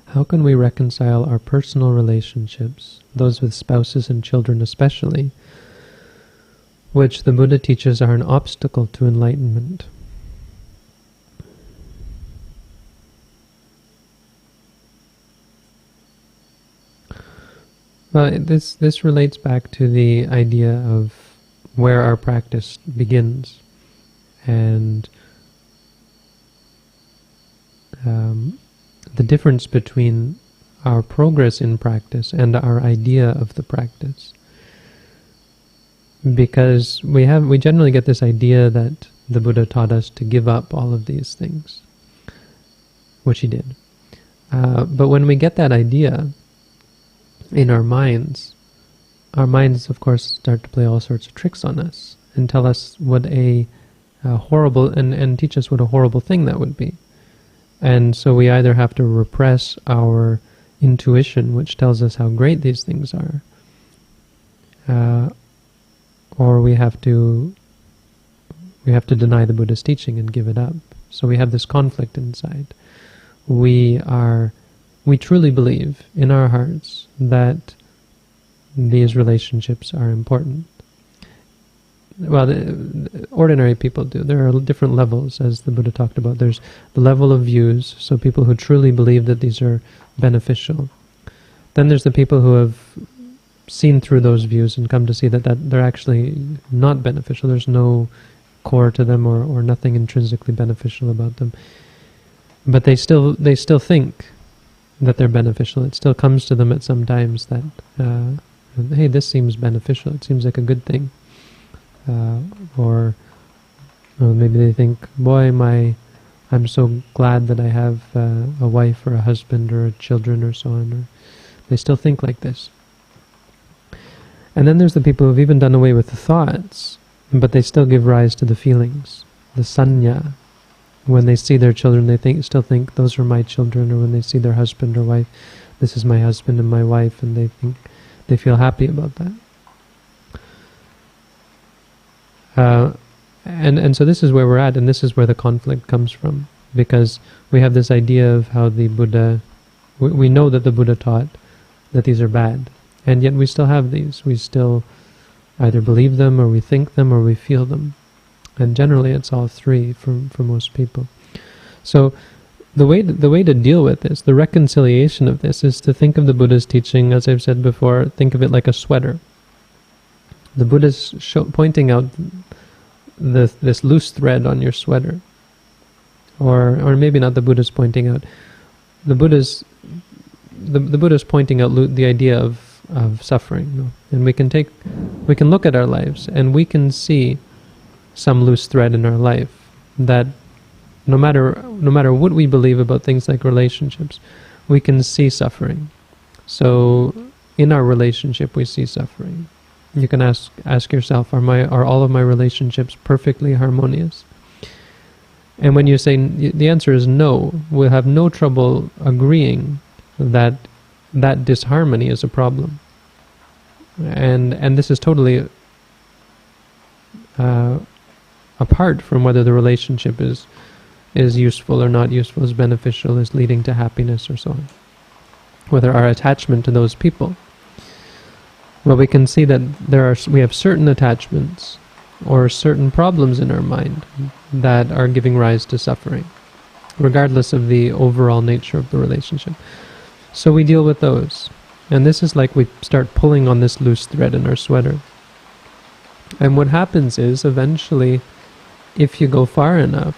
How can we reconcile our personal relationships, those with spouses and children especially, which the Buddha teaches are an obstacle to enlightenment? Well, this relates back to the idea of where our practice begins, and the difference between our progress in practice and our idea of the practice. Because we generally get this idea that the Buddha taught us to give up all of these things, which he did. But when we get that idea in our minds of course start to play all sorts of tricks on us and tell us what a horrible, and teach us what a horrible thing that would be. And so we either have to repress our intuition, which tells us how great these things are, or we have to deny the Buddha's teaching and give it up. So we have this conflict inside. We truly believe in our hearts that these relationships are important. Well, the ordinary people do. There are different levels, as the Buddha talked about. There's the level of views, so people who truly believe that these are beneficial. Then there's the people who have seen through those views and come to see that they're actually not beneficial. There's no core to them, or nothing intrinsically beneficial about them. But they still think that they're beneficial. It still comes to them at some times that, hey, this seems beneficial. It seems like a good thing. Or maybe they think, boy, I'm so glad that I have a wife or a husband or children or so on. Or they still think like this. And then there's the people who've even done away with the thoughts, but they still give rise to the feelings, the sanya. When they see their children, they still think those are my children, or when they see their husband or wife, this is my husband and my wife, and they feel happy about that. And so this is where we're at, and this is where the conflict comes from, because we have this idea of how the Buddha, we know that the Buddha taught that these are bad, and yet we still have these. We still either believe them, or we think them, or we feel them. And generally it's all three for most people. So the way to deal with this, the reconciliation of this, is to think of the Buddha's teaching, as I've said before, think of it like a sweater. The Buddha's pointing out this loose thread on your sweater. Or maybe not the Buddha's pointing out. The Buddha's pointing out the idea of suffering. And we can look at our lives, and we can see some loose thread in our life, that no matter what we believe about things like relationships, we can see suffering. So in our relationship we see suffering. You can ask yourself, are all of my relationships perfectly harmonious? And when you say the answer is no, we'll have no trouble agreeing that disharmony is a problem. And this is totally apart from whether the relationship is useful or not useful, is beneficial, is leading to happiness or so on. Whether our attachment to those people. Well, we can see that we have certain attachments or certain problems in our mind that are giving rise to suffering, regardless of the overall nature of the relationship. So we deal with those. And this is like we start pulling on this loose thread in our sweater. And what happens is, eventually, if you go far enough,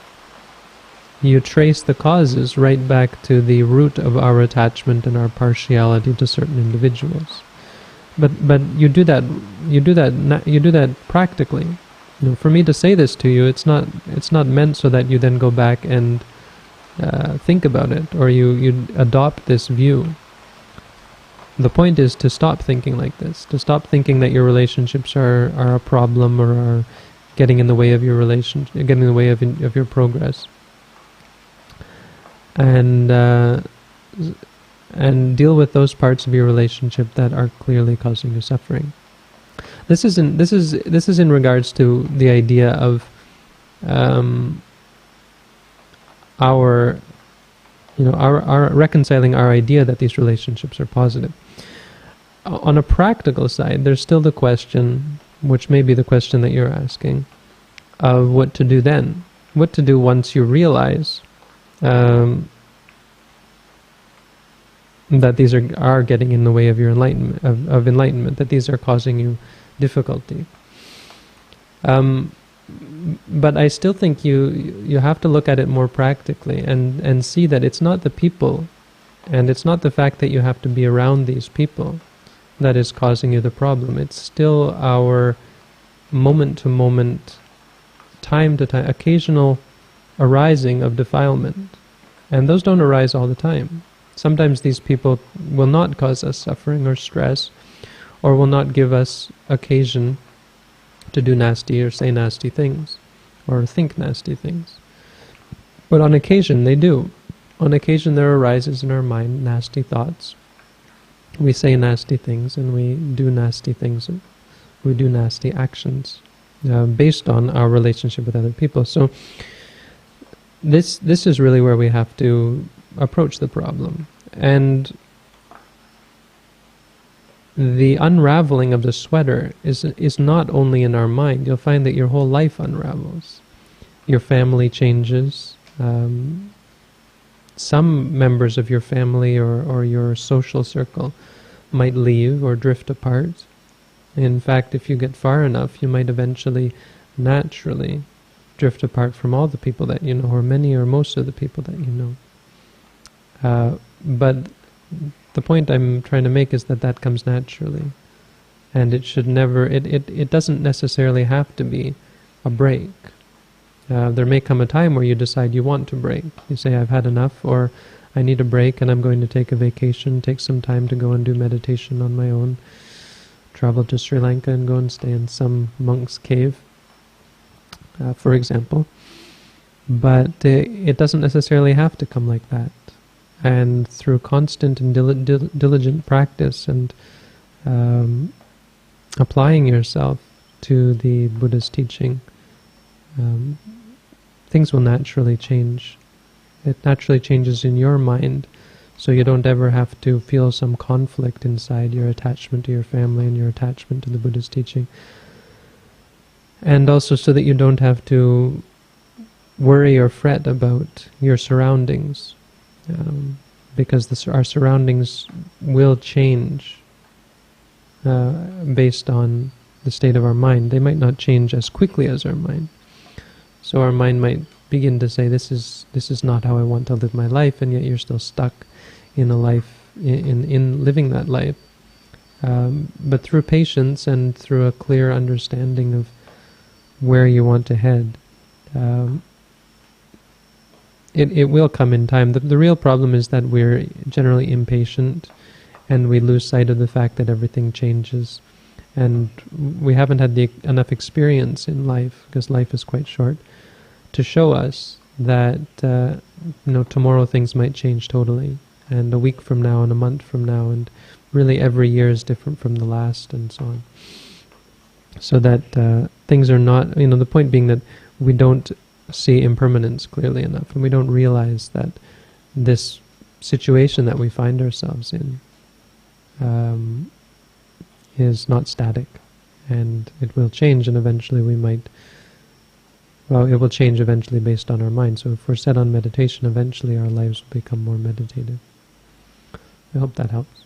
you trace the causes right back to the root of our attachment and our partiality to certain individuals. But you do that practically. For me to say this to you, it's not meant so that you then go back and think about it, or you adopt this view. The point is to stop thinking like this, to stop thinking that your relationships are a problem, or are getting in the way of your relationship, getting in the way of your progress, and deal with those parts of your relationship that are clearly causing you suffering. This is in regards to the idea of our our reconciling our idea that these relationships are positive. On a practical side, there's still the question, which may be the question that you're asking, of what to do then. What to do once you realize that these are getting in the way of your enlightenment, of enlightenment, that these are causing you difficulty. But I still think you have to look at it more practically and see that it's not the people, and it's not the fact that you have to be around these people that is causing you the problem. It's still our moment-to-moment, time-to-time, occasional arising of defilement. And those don't arise all the time. Sometimes these people will not cause us suffering or stress, or will not give us occasion to do nasty or say nasty things, or think nasty things. But on occasion they do. On occasion there arises in our mind nasty thoughts. We say nasty things, and we do nasty things, and we do nasty actions based on our relationship with other people. So this is really where we have to approach the problem. And the unraveling of the sweater is not only in our mind. You'll find that your whole life unravels. Your family changes. Some members of your family or your social circle might leave or drift apart. In fact, if you get far enough, you might eventually, naturally, drift apart from all the people that you know, or many or most of the people that you know. But the point I'm trying to make is that comes naturally. And it should never, it doesn't necessarily have to be a break. There may come a time where you decide you want to break. You say, I've had enough, or I need a break and I'm going to take a vacation, take some time to go and do meditation on my own, travel to Sri Lanka and go and stay in some monk's cave, for example. But it doesn't necessarily have to come like that. And through constant and diligent practice and applying yourself to the Buddha's teaching, things will naturally change. It naturally changes in your mind, so you don't ever have to feel some conflict inside your attachment to your family and your attachment to the Buddha's teaching. And also so that you don't have to worry or fret about your surroundings, because our surroundings will change based on the state of our mind. They might not change as quickly as our mind. So our mind might begin to say, this is not how I want to live my life, and yet you're still stuck in a life, in living that life. But through patience and through a clear understanding of where you want to head, it will come in time. The real problem is that we're generally impatient, and we lose sight of the fact that everything changes. And we haven't had enough experience in life, because life is quite short, to show us that tomorrow things might change totally, and a week from now, and a month from now, and really every year is different from the last, and so on. So that things are not, the point being that we don't see impermanence clearly enough, and we don't realize that this situation that we find ourselves in is not static, and it will change, and eventually it will change eventually based on our mind. So if we're set on meditation, eventually our lives will become more meditative. I hope that helps.